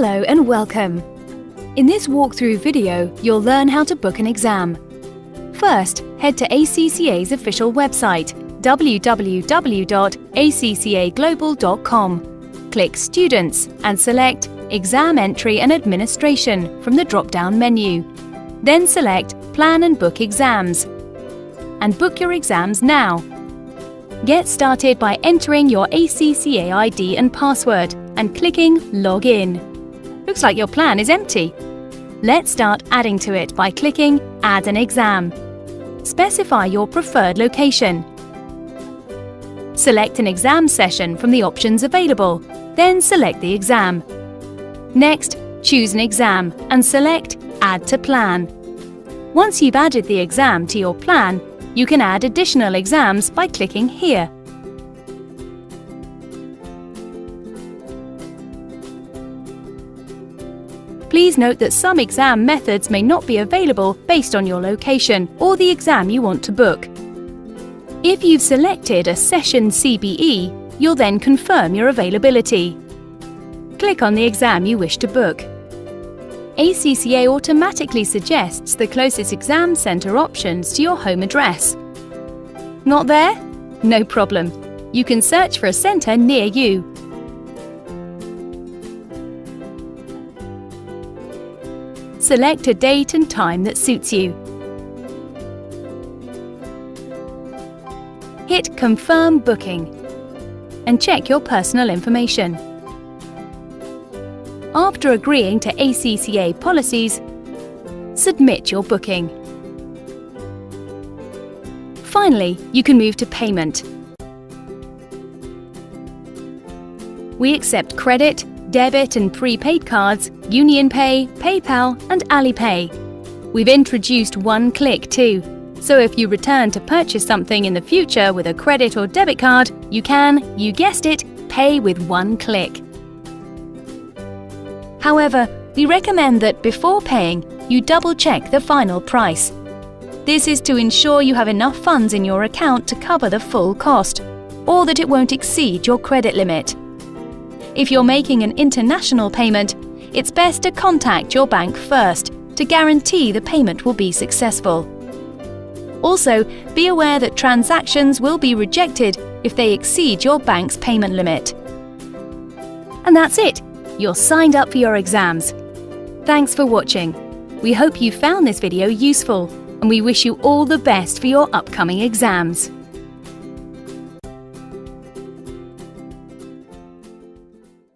Hello and welcome! In this walkthrough video, you'll learn how to book an exam. First, head to ACCA's official website, www.acccaglobal.com. Click Students and select Exam Entry and Administration from the drop-down menu. Then select Plan and Book Exams. And book your exams now. Get started by entering your ACCA ID and password and clicking Log In. Looks like your plan is empty. Let's start adding to it by clicking Add an Exam. Specify your preferred location. Select an exam session from the options available, then select the exam. Next, choose an exam and select Add to Plan. Once you've added the exam to your plan, you can add additional exams by clicking here. Please note that some exam methods may not be available based on your location or the exam you want to book. If you've selected a session CBE, you'll then confirm your availability. Click on the exam you wish to book. ACCA automatically suggests the closest exam centre options to your home address. Not there? No problem. You can search for a centre near you. Select a date and time that suits you. Hit Confirm Booking and check your personal information. After agreeing to ACCA policies, submit your booking. Finally, you can move to payment. We accept credit, debit and prepaid cards, UnionPay, PayPal and Alipay. We've introduced one click too, so if you return to purchase something in the future with a credit or debit card, you can, you guessed it, pay with one click. However, we recommend that before paying, you double-check the final price. This is to ensure you have enough funds in your account to cover the full cost, or that it won't exceed your credit limit. If you're making an international payment, it's best to contact your bank first to guarantee the payment will be successful. Also, be aware that transactions will be rejected if they exceed your bank's payment limit. And that's it! You're signed up for your exams. Thanks for watching. We hope you found this video useful, and we wish you all the best for your upcoming exams.